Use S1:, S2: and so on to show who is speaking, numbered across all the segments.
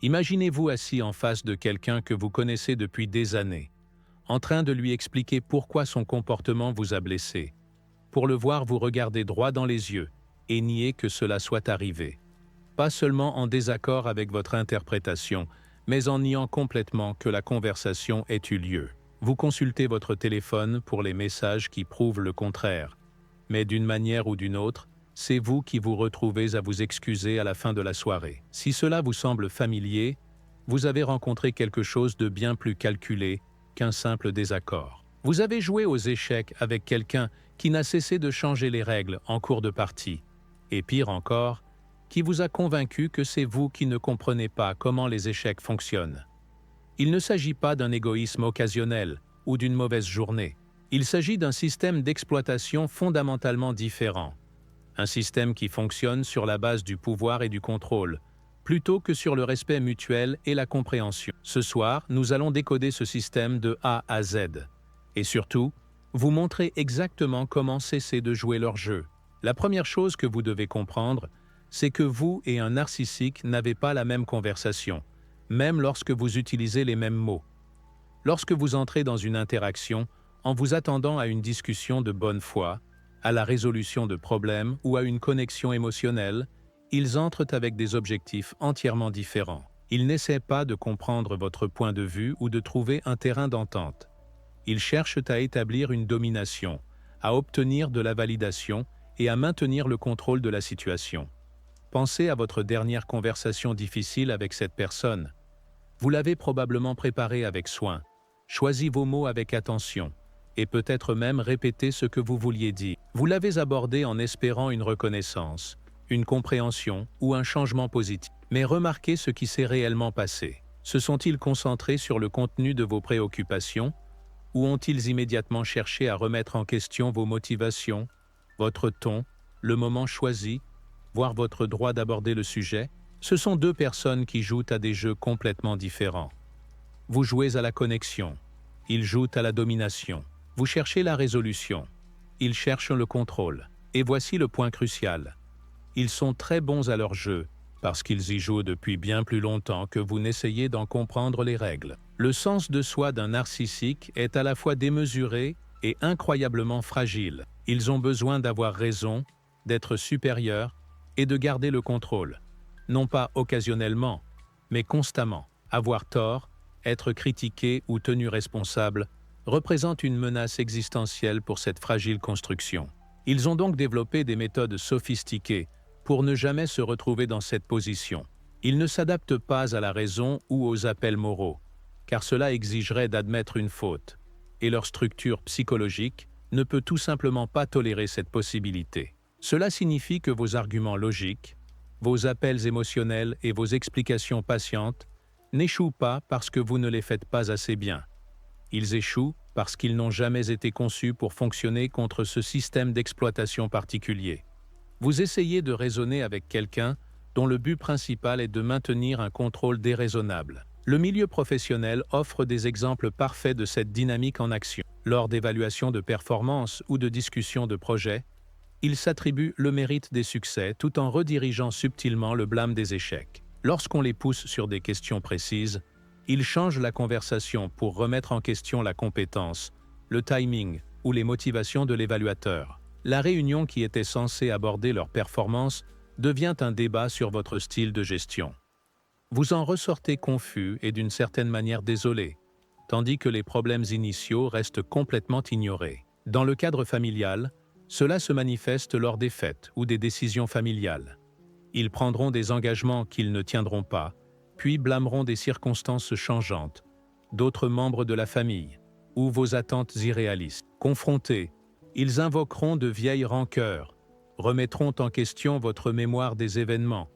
S1: Imaginez-vous assis en face de quelqu'un que vous connaissez depuis des années, en train de lui expliquer pourquoi son comportement vous a blessé. Pour le voir vous regarder droit dans les yeux et nier que cela soit arrivé. Pas seulement en désaccord avec votre interprétation, mais en niant complètement que la conversation ait eu lieu. Vous consultez votre téléphone pour les messages qui prouvent le contraire. Mais d'une manière ou d'une autre, c'est vous qui vous retrouvez à vous excuser à la fin de la soirée. Si cela vous semble familier, vous avez rencontré quelque chose de bien plus calculé qu'un simple désaccord. Vous avez joué aux échecs avec quelqu'un qui n'a cessé de changer les règles en cours de partie. Et pire encore, qui vous a convaincu que c'est vous qui ne comprenez pas comment les échecs fonctionnent. Il ne s'agit pas d'un égoïsme occasionnel ou d'une mauvaise journée. Il s'agit d'un système d'exploitation fondamentalement différent. Un système qui fonctionne sur la base du pouvoir et du contrôle, plutôt que sur le respect mutuel et la compréhension. Ce soir, nous allons décoder ce système de A à Z. Et surtout, vous montrer exactement comment cesser de jouer leur jeu. La première chose que vous devez comprendre, c'est que vous et un narcissique n'avez pas la même conversation, même lorsque vous utilisez les mêmes mots. Lorsque vous entrez dans une interaction, en vous attendant à une discussion de bonne foi, à la résolution de problèmes ou à une connexion émotionnelle, ils entrent avec des objectifs entièrement différents. Ils n'essaient pas de comprendre votre point de vue ou de trouver un terrain d'entente. Ils cherchent à établir une domination, à obtenir de la validation et à maintenir le contrôle de la situation. Pensez à votre dernière conversation difficile avec cette personne. Vous l'avez probablement préparée avec soin, choisi vos mots avec attention, et peut-être même répété ce que vous vouliez dire. Vous l'avez abordé en espérant une reconnaissance, une compréhension ou un changement positif. Mais remarquez ce qui s'est réellement passé. Se sont-ils concentrés sur le contenu de vos préoccupations ou ont-ils immédiatement cherché à remettre en question vos motivations, votre ton, le moment choisi, voire votre droit d'aborder le sujet? Ce sont deux personnes qui jouent à des jeux complètement différents. Vous jouez à la connexion, ils jouent à la domination. Vous cherchez la résolution, ils cherchent le contrôle. Et voici le point crucial. Ils sont très bons à leur jeu, parce qu'ils y jouent depuis bien plus longtemps que vous n'essayez d'en comprendre les règles. Le sens de soi d'un narcissique est à la fois démesuré et incroyablement fragile. Ils ont besoin d'avoir raison, d'être supérieurs et de garder le contrôle. Non pas occasionnellement, mais constamment. Avoir tort, être critiqué ou tenu responsable représente une menace existentielle pour cette fragile construction. Ils ont donc développé des méthodes sophistiquées pour ne jamais se retrouver dans cette position. Ils ne s'adaptent pas à la raison ou aux appels moraux, car cela exigerait d'admettre une faute, et leur structure psychologique ne peut tout simplement pas tolérer cette possibilité. Cela signifie que vos arguments logiques, vos appels émotionnels et vos explications patientes n'échouent pas parce que vous ne les faites pas assez bien. Ils échouent parce qu'ils n'ont jamais été conçus pour fonctionner contre ce système d'exploitation particulier. Vous essayez de raisonner avec quelqu'un dont le but principal est de maintenir un contrôle déraisonnable. Le milieu professionnel offre des exemples parfaits de cette dynamique en action. Lors d'évaluations de performance ou de discussions de projets, ils s'attribuent le mérite des succès tout en redirigeant subtilement le blâme des échecs. Lorsqu'on les pousse sur des questions précises, ils changent la conversation pour remettre en question la compétence, le timing ou les motivations de l'évaluateur. La réunion qui était censée aborder leur performance devient un débat sur votre style de gestion. Vous en ressortez confus et d'une certaine manière désolé, tandis que les problèmes initiaux restent complètement ignorés. Dans le cadre familial, cela se manifeste lors des fêtes ou des décisions familiales. Ils prendront des engagements qu'ils ne tiendront pas, puis blâmeront des circonstances changeantes, d'autres membres de la famille, ou vos attentes irréalistes. Confrontés, ils invoqueront de vieilles rancœurs, remettront en question votre mémoire des événements,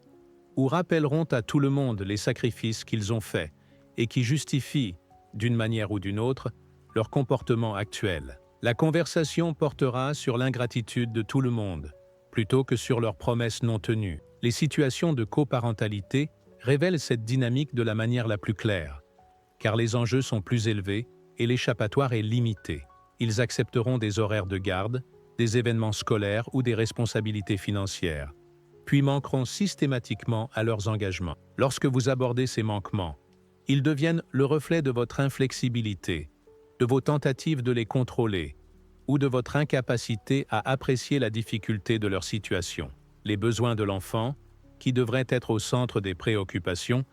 S1: ou rappelleront à tout le monde les sacrifices qu'ils ont faits et qui justifient, d'une manière ou d'une autre, leur comportement actuel. La conversation portera sur l'ingratitude de tout le monde, plutôt que sur leurs promesses non tenues. Les situations de coparentalité révèlent cette dynamique de la manière la plus claire, car les enjeux sont plus élevés et l'échappatoire est limité. Ils accepteront des horaires de garde, des événements scolaires ou des responsabilités financières, puis manqueront systématiquement à leurs engagements. Lorsque vous abordez ces manquements, ils deviennent le reflet de votre inflexibilité, de vos tentatives de les contrôler, ou de votre incapacité à apprécier la difficulté de leur situation. Les besoins de l'enfant, qui devraient être au centre des préoccupations,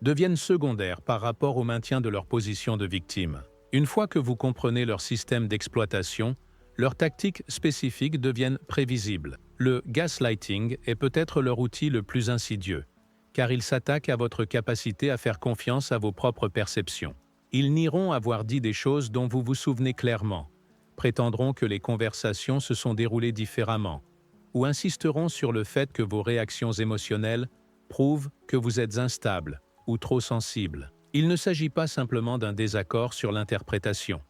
S1: deviennent secondaires par rapport au maintien de leur position de victime. Une fois que vous comprenez leur système d'exploitation, leurs tactiques spécifiques deviennent prévisibles. Le gaslighting est peut-être leur outil le plus insidieux, car il s'attaque à votre capacité à faire confiance à vos propres perceptions. Ils nieront avoir dit des choses dont vous vous souvenez clairement, prétendront que les conversations se sont déroulées différemment, ou insisteront sur le fait que vos réactions émotionnelles prouvent que vous êtes instable ou trop sensible. Il ne s'agit pas simplement d'un désaccord sur l'interprétation.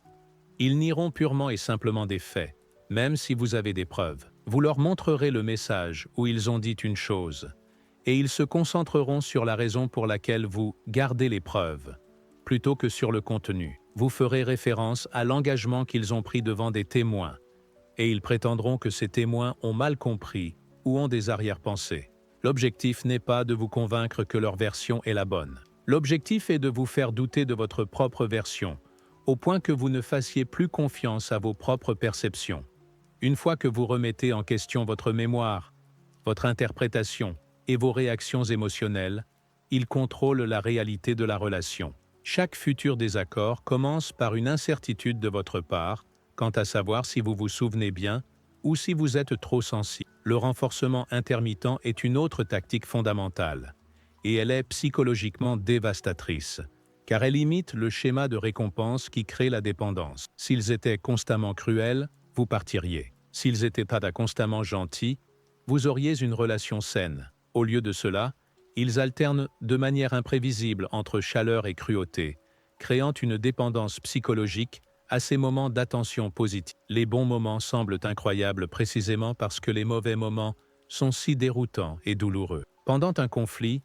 S1: Ils nieront purement et simplement des faits, même si vous avez des preuves. Vous leur montrerez le message où ils ont dit une chose, et ils se concentreront sur la raison pour laquelle vous gardez les preuves, plutôt que sur le contenu. Vous ferez référence à l'engagement qu'ils ont pris devant des témoins, et ils prétendront que ces témoins ont mal compris ou ont des arrière-pensées. L'objectif n'est pas de vous convaincre que leur version est la bonne. L'objectif est de vous faire douter de votre propre version, au point que vous ne fassiez plus confiance à vos propres perceptions. Une fois que vous remettez en question votre mémoire, votre interprétation et vos réactions émotionnelles, ils contrôlent la réalité de la relation. Chaque futur désaccord commence par une incertitude de votre part, quant à savoir si vous vous souvenez bien ou si vous êtes trop sensible. Le renforcement intermittent est une autre tactique fondamentale, et elle est psychologiquement dévastatrice, car elle imite le schéma de récompense qui crée la dépendance. S'ils étaient constamment cruels, vous partiriez. S'ils étaient pas constamment gentils, vous auriez une relation saine. Au lieu de cela, ils alternent de manière imprévisible entre chaleur et cruauté, créant une dépendance psychologique à ces moments d'attention positive. Les bons moments semblent incroyables précisément parce que les mauvais moments sont si déroutants et douloureux. Pendant un conflit,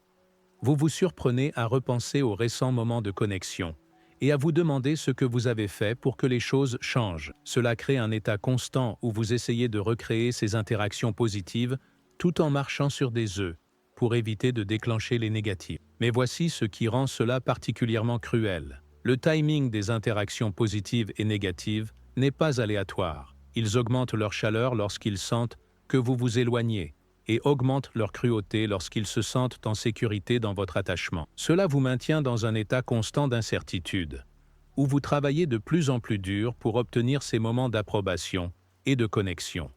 S1: vous vous surprenez à repenser aux récents moments de connexion et à vous demander ce que vous avez fait pour que les choses changent. Cela crée un état constant où vous essayez de recréer ces interactions positives tout en marchant sur des œufs pour éviter de déclencher les négatives. Mais voici ce qui rend cela particulièrement cruel. Le timing des interactions positives et négatives n'est pas aléatoire. Ils augmentent leur chaleur lorsqu'ils sentent que vous vous éloignez et augmentent leur cruauté lorsqu'ils se sentent en sécurité dans votre attachement. Cela vous maintient dans un état constant d'incertitude, où vous travaillez de plus en plus dur pour obtenir ces moments d'approbation et de connexion.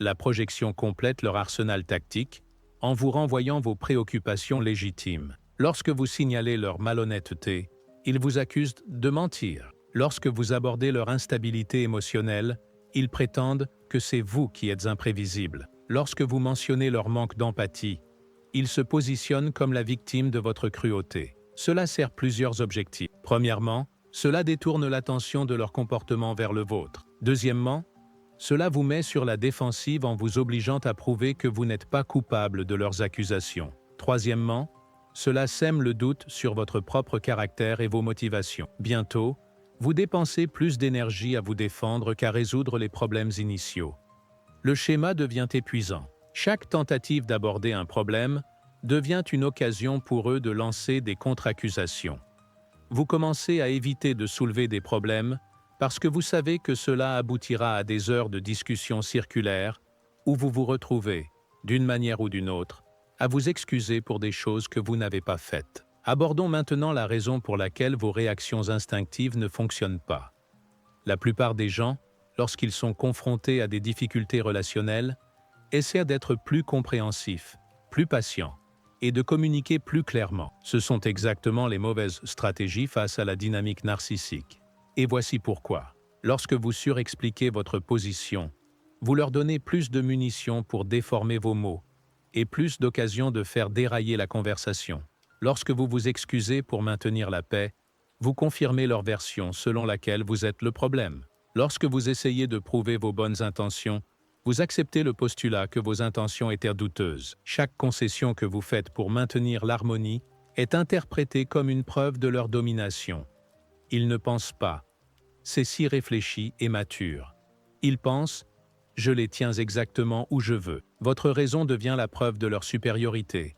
S1: La projection complète leur arsenal tactique en vous renvoyant vos préoccupations légitimes. Lorsque vous signalez leur malhonnêteté, ils vous accusent de mentir. Lorsque vous abordez leur instabilité émotionnelle, ils prétendent que c'est vous qui êtes imprévisible. Lorsque vous mentionnez leur manque d'empathie, ils se positionnent comme la victime de votre cruauté. Cela sert plusieurs objectifs. Premièrement, cela détourne l'attention de leur comportement vers le vôtre. Deuxièmement, cela vous met sur la défensive en vous obligeant à prouver que vous n'êtes pas coupable de leurs accusations. Troisièmement, cela sème le doute sur votre propre caractère et vos motivations. Bientôt, vous dépensez plus d'énergie à vous défendre qu'à résoudre les problèmes initiaux. Le schéma devient épuisant. Chaque tentative d'aborder un problème devient une occasion pour eux de lancer des contre-accusations. Vous commencez à éviter de soulever des problèmes parce que vous savez que cela aboutira à des heures de discussion circulaire où vous vous retrouvez, d'une manière ou d'une autre, à vous excuser pour des choses que vous n'avez pas faites. Abordons maintenant la raison pour laquelle vos réactions instinctives ne fonctionnent pas. La plupart des gens, lorsqu'ils sont confrontés à des difficultés relationnelles, essaient d'être plus compréhensifs, plus patients et de communiquer plus clairement. Ce sont exactement les mauvaises stratégies face à la dynamique narcissique. Et voici pourquoi. Lorsque vous surexpliquez votre position, vous leur donnez plus de munitions pour déformer vos mots et plus d'occasions de faire dérailler la conversation. Lorsque vous vous excusez pour maintenir la paix, vous confirmez leur version selon laquelle vous êtes le problème. Lorsque vous essayez de prouver vos bonnes intentions, vous acceptez le postulat que vos intentions étaient douteuses. Chaque concession que vous faites pour maintenir l'harmonie est interprétée comme une preuve de leur domination. Ils ne pensent pas. C'est si réfléchi et mature. Ils pensent « je les tiens exactement où je veux. Votre raison devient la preuve de leur supériorité.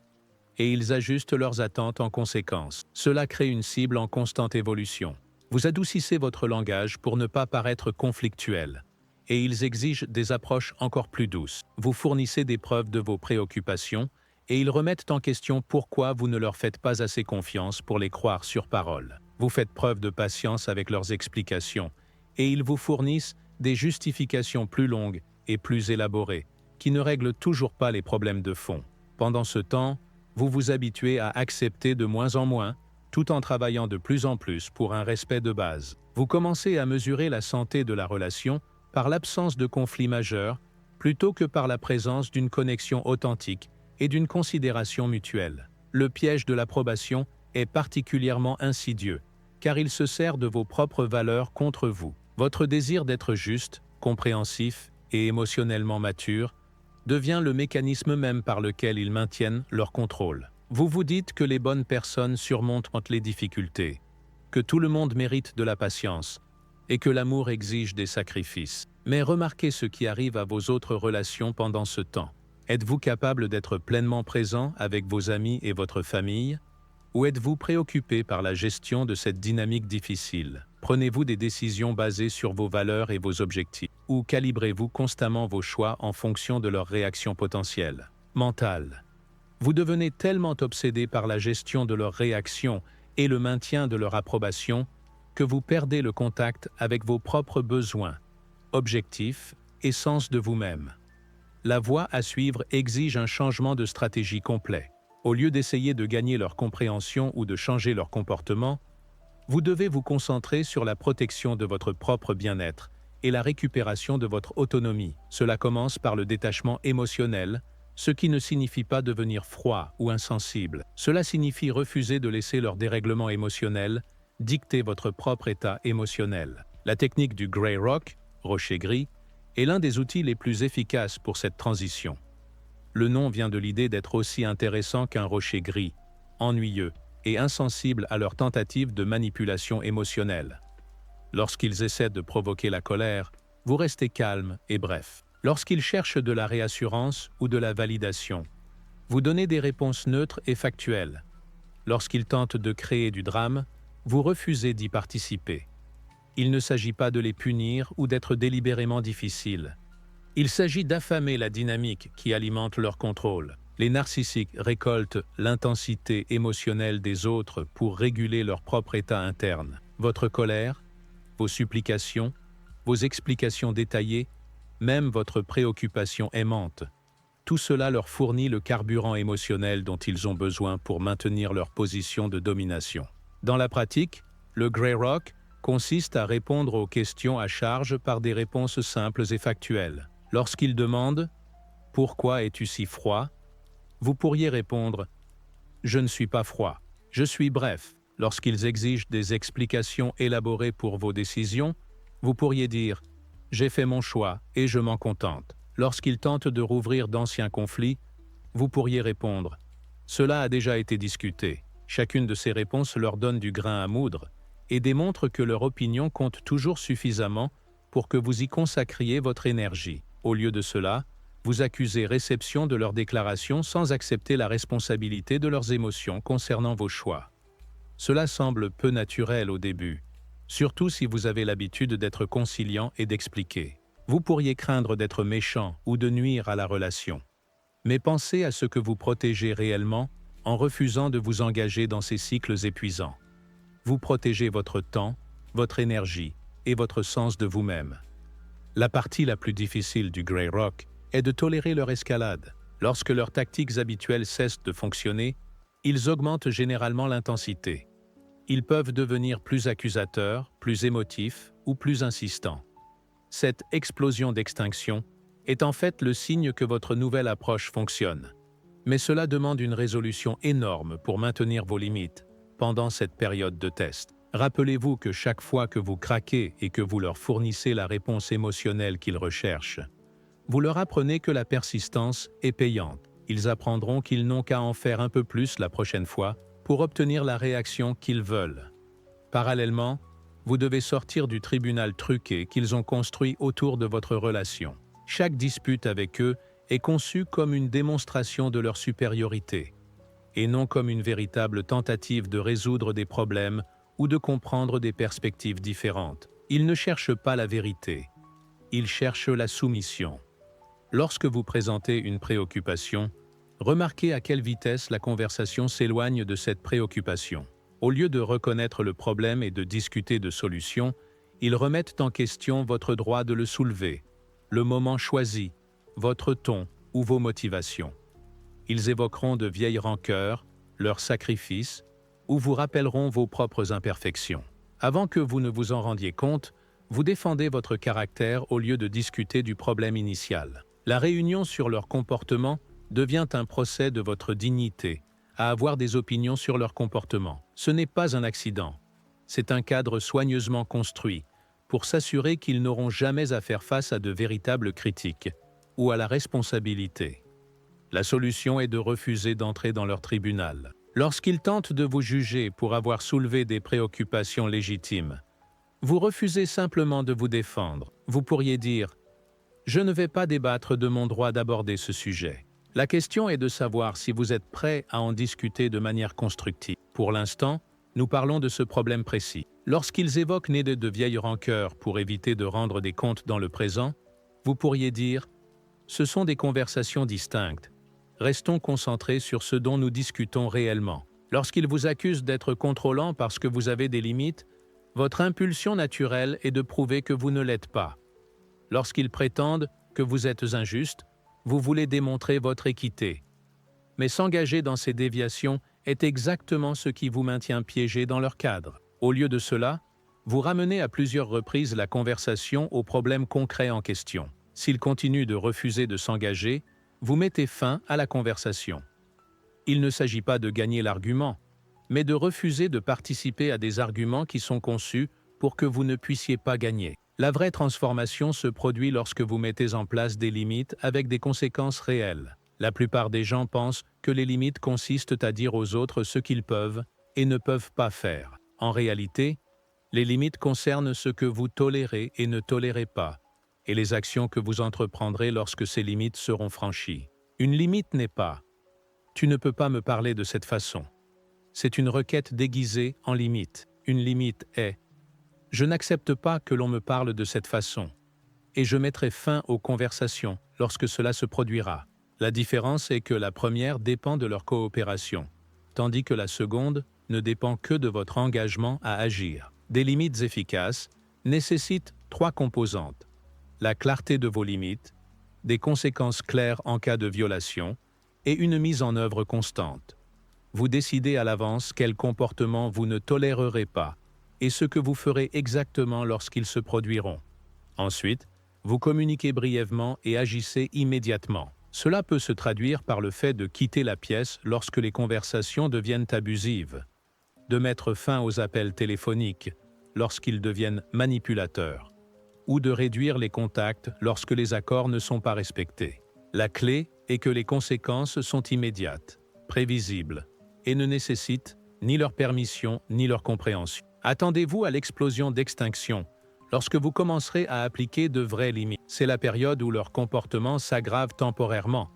S1: Et ils ajustent leurs attentes en conséquence. Cela crée une cible en constante évolution. Vous adoucissez votre langage pour ne pas paraître conflictuel. Et ils exigent des approches encore plus douces. Vous fournissez des preuves de vos préoccupations et ils remettent en question pourquoi vous ne leur faites pas assez confiance pour les croire sur parole. Vous faites preuve de patience avec leurs explications et ils vous fournissent des justifications plus longues et plus élaborées qui ne règlent toujours pas les problèmes de fond. Pendant ce temps, vous vous habituez à accepter de moins en moins, tout en travaillant de plus en plus pour un respect de base. Vous commencez à mesurer la santé de la relation par l'absence de conflits majeurs, plutôt que par la présence d'une connexion authentique et d'une considération mutuelle. Le piège de l'approbation est particulièrement insidieux, car il se sert de vos propres valeurs contre vous. Votre désir d'être juste, compréhensif et émotionnellement mature devient le mécanisme même par lequel ils maintiennent leur contrôle. Vous vous dites que les bonnes personnes surmontent les difficultés, que tout le monde mérite de la patience et que l'amour exige des sacrifices. Mais remarquez ce qui arrive à vos autres relations pendant ce temps. Êtes-vous capable d'être pleinement présent avec vos amis et votre famille? Ou êtes-vous préoccupé par la gestion de cette dynamique difficile? Prenez-vous des décisions basées sur vos valeurs et vos objectifs? Ou calibrez-vous constamment vos choix en fonction de leurs réactions potentielles? Mentale. Vous devenez tellement obsédé par la gestion de leurs réactions et le maintien de leur approbation que vous perdez le contact avec vos propres besoins, objectifs et sens de vous-même. La voie à suivre exige un changement de stratégie complet. Au lieu d'essayer de gagner leur compréhension ou de changer leur comportement, vous devez vous concentrer sur la protection de votre propre bien-être et la récupération de votre autonomie. Cela commence par le détachement émotionnel, ce qui ne signifie pas devenir froid ou insensible. Cela signifie refuser de laisser leur dérèglement émotionnel dicter votre propre état émotionnel. La technique du Grey Rock, rocher gris, est l'un des outils les plus efficaces pour cette transition. Le nom vient de l'idée d'être aussi intéressant qu'un rocher gris, ennuyeux et insensible à leurs tentatives de manipulation émotionnelle. Lorsqu'ils essaient de provoquer la colère, vous restez calme et bref. Lorsqu'ils cherchent de la réassurance ou de la validation, vous donnez des réponses neutres et factuelles. Lorsqu'ils tentent de créer du drame, vous refusez d'y participer. Il ne s'agit pas de les punir ou d'être délibérément difficile. Il s'agit d'affamer la dynamique qui alimente leur contrôle. Les narcissiques récoltent l'intensité émotionnelle des autres pour réguler leur propre état interne. Votre colère, vos supplications, vos explications détaillées, même votre préoccupation aimante, tout cela leur fournit le carburant émotionnel dont ils ont besoin pour maintenir leur position de domination. Dans la pratique, le Grey Rock consiste à répondre aux questions à charge par des réponses simples et factuelles. Lorsqu'ils demandent « Pourquoi es-tu si froid ?», vous pourriez répondre « Je ne suis pas froid, je suis bref ». Lorsqu'ils exigent des explications élaborées pour vos décisions, vous pourriez dire « J'ai fait mon choix et je m'en contente ». Lorsqu'ils tentent de rouvrir d'anciens conflits, vous pourriez répondre « Cela a déjà été discuté ». Chacune de ces réponses leur donne du grain à moudre et démontre que leur opinion compte toujours suffisamment pour que vous y consacriez votre énergie. Au lieu de cela, vous accusez réception de leurs déclarations sans accepter la responsabilité de leurs émotions concernant vos choix. Cela semble peu naturel au début, surtout si vous avez l'habitude d'être conciliant et d'expliquer. Vous pourriez craindre d'être méchant ou de nuire à la relation. Mais pensez à ce que vous protégez réellement en refusant de vous engager dans ces cycles épuisants. Vous protégez votre temps, votre énergie et votre sens de vous-même. La partie la plus difficile du Grey Rock est de tolérer leur escalade. Lorsque leurs tactiques habituelles cessent de fonctionner, ils augmentent généralement l'intensité. Ils peuvent devenir plus accusateurs, plus émotifs ou plus insistants. Cette explosion d'extinction est en fait le signe que votre nouvelle approche fonctionne. Mais cela demande une résolution énorme pour maintenir vos limites pendant cette période de test. Rappelez-vous que chaque fois que vous craquez et que vous leur fournissez la réponse émotionnelle qu'ils recherchent, vous leur apprenez que la persistance est payante. Ils apprendront qu'ils n'ont qu'à en faire un peu plus la prochaine fois pour obtenir la réaction qu'ils veulent. Parallèlement, vous devez sortir du tribunal truqué qu'ils ont construit autour de votre relation. Chaque dispute avec eux est conçue comme une démonstration de leur supériorité, et non comme une véritable tentative de résoudre des problèmes ou de comprendre des perspectives différentes. Ils ne cherchent pas la vérité, ils cherchent la soumission. Lorsque vous présentez une préoccupation, remarquez à quelle vitesse la conversation s'éloigne de cette préoccupation. Au lieu de reconnaître le problème et de discuter de solutions, ils remettent en question votre droit de le soulever, le moment choisi, votre ton ou vos motivations. Ils évoqueront de vieilles rancœurs, leurs sacrifices, ou vous rappelleront vos propres imperfections. Avant que vous ne vous en rendiez compte, vous défendez votre caractère au lieu de discuter du problème initial. La réunion sur leur comportement devient un procès de votre dignité, à avoir des opinions sur leur comportement. Ce n'est pas un accident, c'est un cadre soigneusement construit pour s'assurer qu'ils n'auront jamais à faire face à de véritables critiques ou à la responsabilité. La solution est de refuser d'entrer dans leur tribunal. Lorsqu'ils tentent de vous juger pour avoir soulevé des préoccupations légitimes, vous refusez simplement de vous défendre. Vous pourriez dire « Je ne vais pas débattre de mon droit d'aborder ce sujet ». La question est de savoir si vous êtes prêt à en discuter de manière constructive. Pour l'instant, nous parlons de ce problème précis. Lorsqu'ils évoquent de vieilles rancœurs pour éviter de rendre des comptes dans le présent, vous pourriez dire « Ce sont des conversations distinctes. Restons concentrés sur ce dont nous discutons réellement. » Lorsqu'ils vous accusent d'être contrôlant parce que vous avez des limites, votre impulsion naturelle est de prouver que vous ne l'êtes pas. Lorsqu'ils prétendent que vous êtes injuste, vous voulez démontrer votre équité. Mais s'engager dans ces déviations est exactement ce qui vous maintient piégé dans leur cadre. Au lieu de cela, vous ramenez à plusieurs reprises la conversation au problème concret en question. S'ils continuent de refuser de s'engager, vous mettez fin à la conversation. Il ne s'agit pas de gagner l'argument, mais de refuser de participer à des arguments qui sont conçus pour que vous ne puissiez pas gagner. La vraie transformation se produit lorsque vous mettez en place des limites avec des conséquences réelles. La plupart des gens pensent que les limites consistent à dire aux autres ce qu'ils peuvent et ne peuvent pas faire. En réalité, les limites concernent ce que vous tolérez et ne tolérez pas, et les actions que vous entreprendrez lorsque ces limites seront franchies. Une limite n'est pas « tu ne peux pas me parler de cette façon ». C'est une requête déguisée en limite. Une limite est « je n'accepte pas que l'on me parle de cette façon » et je mettrai fin aux conversations lorsque cela se produira. La différence est que la première dépend de leur coopération, tandis que la seconde ne dépend que de votre engagement à agir. Des limites efficaces nécessitent 3 composantes: la clarté de vos limites, des conséquences claires en cas de violation et une mise en œuvre constante. Vous décidez à l'avance quel comportement vous ne tolérerez pas et ce que vous ferez exactement lorsqu'ils se produiront. Ensuite, vous communiquez brièvement et agissez immédiatement. Cela peut se traduire par le fait de quitter la pièce lorsque les conversations deviennent abusives, de mettre fin aux appels téléphoniques lorsqu'ils deviennent manipulateurs, ou de réduire les contacts lorsque les accords ne sont pas respectés. La clé est que les conséquences sont immédiates, prévisibles, et ne nécessitent ni leur permission ni leur compréhension. Attendez-vous à l'explosion d'extinction lorsque vous commencerez à appliquer de vraies limites. C'est la période où leur comportement s'aggrave temporairement,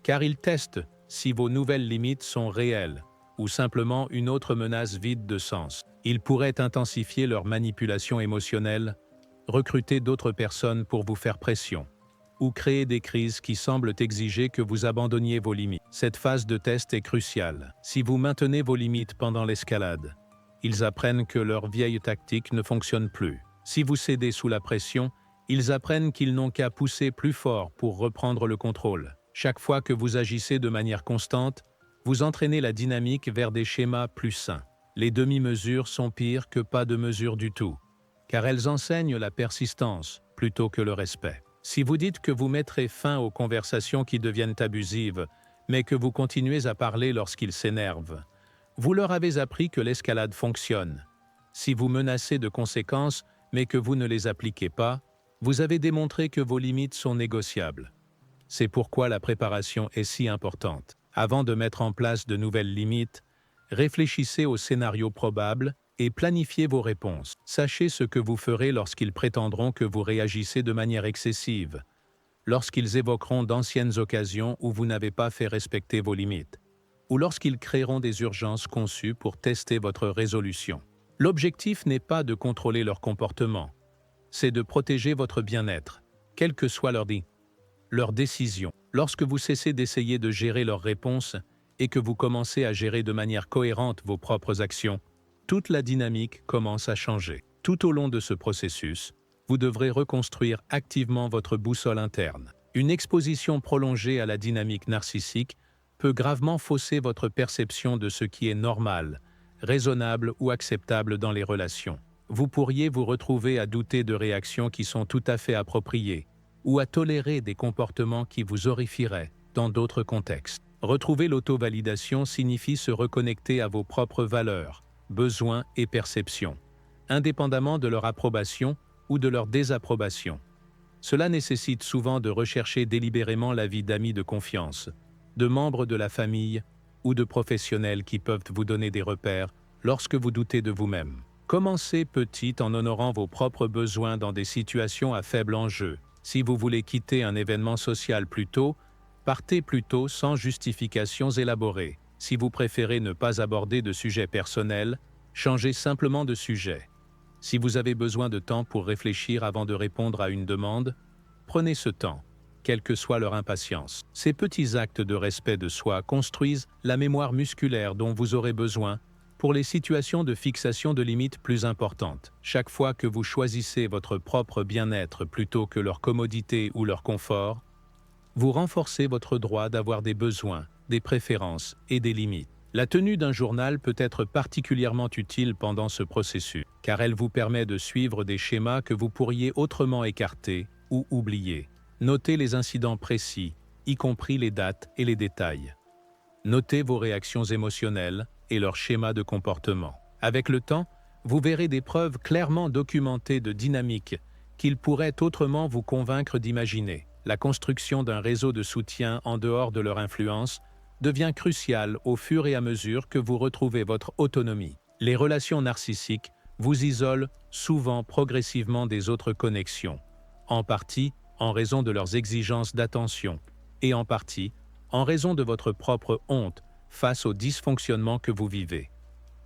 S1: car ils testent si vos nouvelles limites sont réelles ou simplement une autre menace vide de sens. Ils pourraient intensifier leur manipulation émotionnelle, recruter d'autres personnes pour vous faire pression, ou créer des crises qui semblent exiger que vous abandonniez vos limites. Cette phase de test est cruciale. Si vous maintenez vos limites pendant l'escalade, ils apprennent que leur vieille tactique ne fonctionne plus. Si vous cédez sous la pression, ils apprennent qu'ils n'ont qu'à pousser plus fort pour reprendre le contrôle. Chaque fois que vous agissez de manière constante, vous entraînez la dynamique vers des schémas plus sains. Les demi-mesures sont pires que pas de mesures du tout, car elles enseignent la persistance plutôt que le respect. Si vous dites que vous mettrez fin aux conversations qui deviennent abusives, mais que vous continuez à parler lorsqu'ils s'énervent, vous leur avez appris que l'escalade fonctionne. Si vous menacez de conséquences, mais que vous ne les appliquez pas, vous avez démontré que vos limites sont négociables. C'est pourquoi la préparation est si importante. Avant de mettre en place de nouvelles limites, réfléchissez aux scénarios probables et planifiez vos réponses. Sachez ce que vous ferez lorsqu'ils prétendront que vous réagissez de manière excessive, lorsqu'ils évoqueront d'anciennes occasions où vous n'avez pas fait respecter vos limites, ou lorsqu'ils créeront des urgences conçues pour tester votre résolution. L'objectif n'est pas de contrôler leur comportement, c'est de protéger votre bien-être, quelle que soit leur décision. Lorsque vous cessez d'essayer de gérer leurs réponses et que vous commencez à gérer de manière cohérente vos propres actions, toute la dynamique commence à changer. Tout au long de ce processus, vous devrez reconstruire activement votre boussole interne. Une exposition prolongée à la dynamique narcissique peut gravement fausser votre perception de ce qui est normal, raisonnable ou acceptable dans les relations. Vous pourriez vous retrouver à douter de réactions qui sont tout à fait appropriées, ou à tolérer des comportements qui vous horrifieraient dans d'autres contextes. Retrouver l'auto-validation signifie se reconnecter à vos propres valeurs, besoins et perceptions, indépendamment de leur approbation ou de leur désapprobation. Cela nécessite souvent de rechercher délibérément l'avis d'amis de confiance, de membres de la famille ou de professionnels qui peuvent vous donner des repères lorsque vous doutez de vous-même. Commencez petit en honorant vos propres besoins dans des situations à faible enjeu. Si vous voulez quitter un événement social plus tôt, partez plus tôt sans justifications élaborées. Si vous préférez ne pas aborder de sujets personnels, changez simplement de sujet. Si vous avez besoin de temps pour réfléchir avant de répondre à une demande, prenez ce temps, quelle que soit leur impatience. Ces petits actes de respect de soi construisent la mémoire musculaire dont vous aurez besoin pour les situations de fixation de limites plus importantes. Chaque fois que vous choisissez votre propre bien-être plutôt que leur commodité ou leur confort, vous renforcez votre droit d'avoir des besoins, des préférences et des limites. La tenue d'un journal peut être particulièrement utile pendant ce processus, car elle vous permet de suivre des schémas que vous pourriez autrement écarter ou oublier. Notez les incidents précis, y compris les dates et les détails. Notez vos réactions émotionnelles et leurs schémas de comportement. Avec le temps, vous verrez des preuves clairement documentées de dynamiques qu'ils pourraient autrement vous convaincre d'imaginer. La construction d'un réseau de soutien en dehors de leur influence devient cruciale au fur et à mesure que vous retrouvez votre autonomie. Les relations narcissiques vous isolent souvent progressivement des autres connexions, en partie en raison de leurs exigences d'attention et en partie en raison de votre propre honte face aux dysfonctionnements que vous vivez.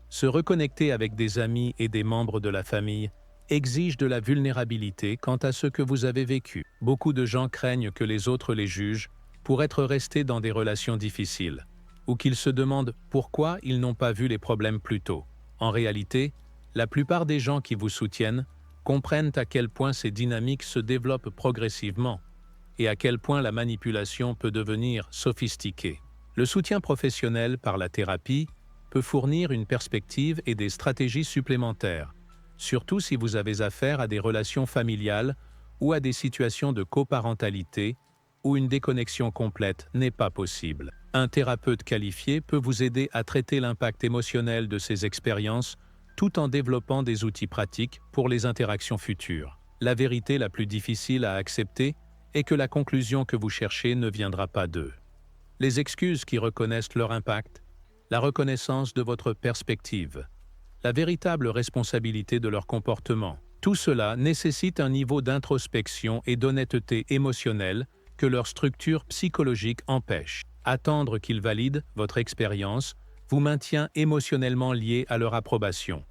S1: Se reconnecter avec des amis et des membres de la famille exige de la vulnérabilité quant à ce que vous avez vécu. Beaucoup de gens craignent que les autres les jugent pour être restés dans des relations difficiles, ou qu'ils se demandent pourquoi ils n'ont pas vu les problèmes plus tôt. En réalité, la plupart des gens qui vous soutiennent comprennent à quel point ces dynamiques se développent progressivement et à quel point la manipulation peut devenir sophistiquée. Le soutien professionnel par la thérapie peut fournir une perspective et des stratégies supplémentaires, surtout si vous avez affaire à des relations familiales ou à des situations de coparentalité où une déconnexion complète n'est pas possible. Un thérapeute qualifié peut vous aider à traiter l'impact émotionnel de ces expériences tout en développant des outils pratiques pour les interactions futures. La vérité la plus difficile à accepter est que la conclusion que vous cherchez ne viendra pas d'eux. Les excuses qui reconnaissent leur impact, la reconnaissance de votre perspective, la véritable responsabilité de leur comportement, tout cela nécessite un niveau d'introspection et d'honnêteté émotionnelle que leur structure psychologique empêche. Attendre qu'ils valident votre expérience vous maintient émotionnellement lié à leur approbation,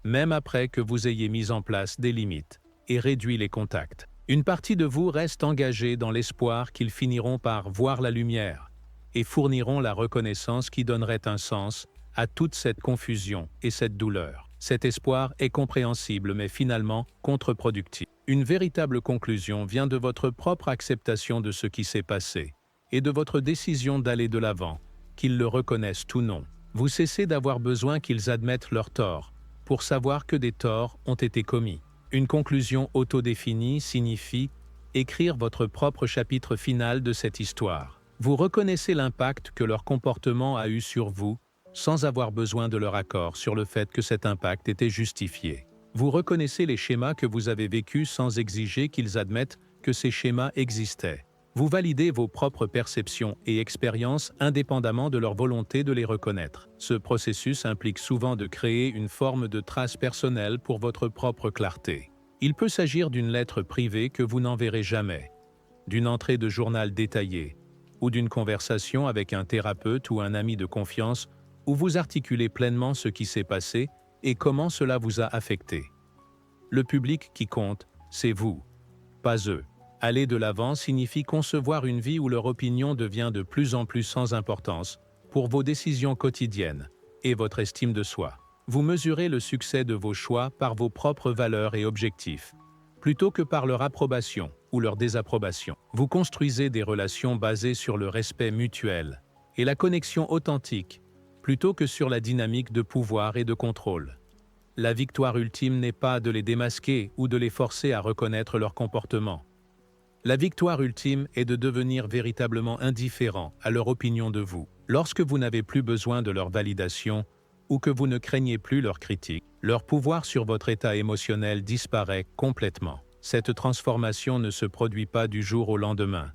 S1: même après que vous ayez mis en place des limites et réduit les contacts. Une partie de vous reste engagée dans l'espoir qu'ils finiront par voir la lumière et fourniront la reconnaissance qui donnerait un sens à toute cette confusion et cette douleur. Cet espoir est compréhensible mais finalement contre-productif. Une véritable conclusion vient de votre propre acceptation de ce qui s'est passé et de votre décision d'aller de l'avant, qu'ils le reconnaissent ou non. Vous cessez d'avoir besoin qu'ils admettent leurs torts pour savoir que des torts ont été commis. Une conclusion autodéfinie signifie écrire votre propre chapitre final de cette histoire. Vous reconnaissez l'impact que leur comportement a eu sur vous sans avoir besoin de leur accord sur le fait que cet impact était justifié. Vous reconnaissez les schémas que vous avez vécus sans exiger qu'ils admettent que ces schémas existaient. Vous validez vos propres perceptions et expériences indépendamment de leur volonté de les reconnaître. Ce processus implique souvent de créer une forme de trace personnelle pour votre propre clarté. Il peut s'agir d'une lettre privée que vous n'enverrez jamais, d'une entrée de journal détaillée, ou d'une conversation avec un thérapeute ou un ami de confiance où vous articulez pleinement ce qui s'est passé et comment cela vous a affecté. Le public qui compte, c'est vous, pas eux. Aller de l'avant signifie concevoir une vie où leur opinion devient de plus en plus sans importance pour vos décisions quotidiennes et votre estime de soi. Vous mesurez le succès de vos choix par vos propres valeurs et objectifs, plutôt que par leur approbation ou leur désapprobation. Vous construisez des relations basées sur le respect mutuel et la connexion authentique, plutôt que sur la dynamique de pouvoir et de contrôle. La victoire ultime n'est pas de les démasquer ou de les forcer à reconnaître leur comportement. La victoire ultime est de devenir véritablement indifférent à leur opinion de vous. Lorsque vous n'avez plus besoin de leur validation ou que vous ne craignez plus leur critique, leur pouvoir sur votre état émotionnel disparaît complètement. Cette transformation ne se produit pas du jour au lendemain,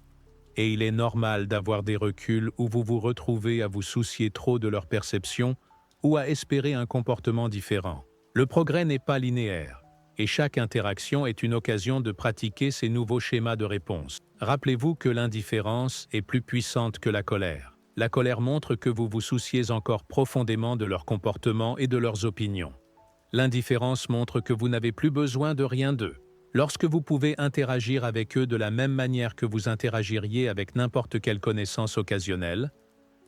S1: et il est normal d'avoir des reculs où vous vous retrouvez à vous soucier trop de leur perception ou à espérer un comportement différent. Le progrès n'est pas linéaire, et chaque interaction est une occasion de pratiquer ces nouveaux schémas de réponse. Rappelez-vous que l'indifférence est plus puissante que la colère. La colère montre que vous vous souciez encore profondément de leur comportement et de leurs opinions. L'indifférence montre que vous n'avez plus besoin de rien d'eux. Lorsque vous pouvez interagir avec eux de la même manière que vous interagiriez avec n'importe quelle connaissance occasionnelle,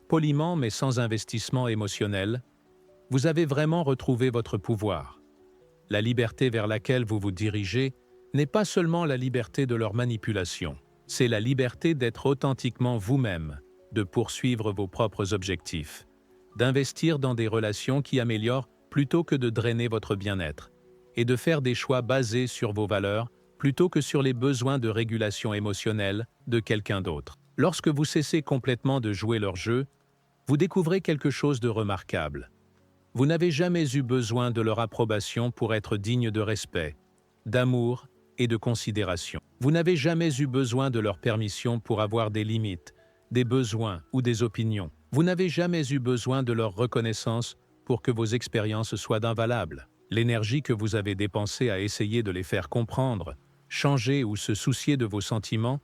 S1: poliment mais sans investissement émotionnel, vous avez vraiment retrouvé votre pouvoir. La liberté vers laquelle vous vous dirigez n'est pas seulement la liberté de leur manipulation, c'est la liberté d'être authentiquement vous-même, de poursuivre vos propres objectifs, d'investir dans des relations qui améliorent plutôt que de drainer votre bien-être, et de faire des choix basés sur vos valeurs plutôt que sur les besoins de régulation émotionnelle de quelqu'un d'autre. Lorsque vous cessez complètement de jouer leur jeu, vous découvrez quelque chose de remarquable. Vous n'avez jamais eu besoin de leur approbation pour être digne de respect, d'amour et de considération. Vous n'avez jamais eu besoin de leur permission pour avoir des limites, des besoins ou des opinions. Vous n'avez jamais eu besoin de leur reconnaissance pour que vos expériences soient invalables. L'énergie que vous avez dépensée à essayer de les faire comprendre, changer ou se soucier de vos sentiments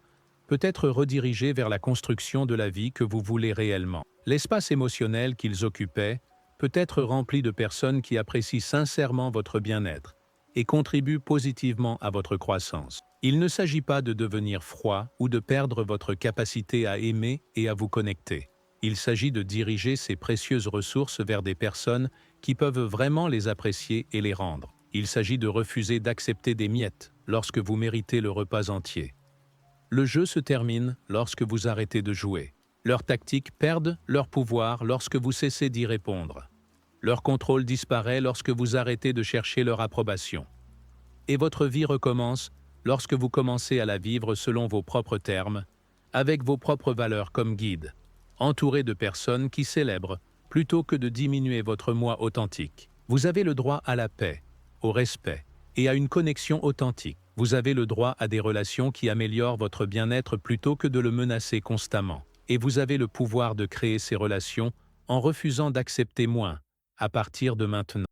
S1: peut être redirigée vers la construction de la vie que vous voulez réellement. L'espace émotionnel qu'ils occupaient peut être rempli de personnes qui apprécient sincèrement votre bien-être et contribuent positivement à votre croissance. Il ne s'agit pas de devenir froid ou de perdre votre capacité à aimer et à vous connecter. Il s'agit de diriger ces précieuses ressources vers des personnes qui peuvent vraiment les apprécier et les rendre. Il s'agit de refuser d'accepter des miettes lorsque vous méritez le repas entier. Le jeu se termine lorsque vous arrêtez de jouer. Leurs tactiques perdent leur pouvoir lorsque vous cessez d'y répondre. Leur contrôle disparaît lorsque vous arrêtez de chercher leur approbation. Et votre vie recommence lorsque vous commencez à la vivre selon vos propres termes, avec vos propres valeurs comme guide, entouré de personnes qui célèbrent plutôt que de diminuer votre moi authentique. Vous avez le droit à la paix, au respect et à une connexion authentique. Vous avez le droit à des relations qui améliorent votre bien-être plutôt que de le menacer constamment. Et vous avez le pouvoir de créer ces relations en refusant d'accepter moins à partir de maintenant.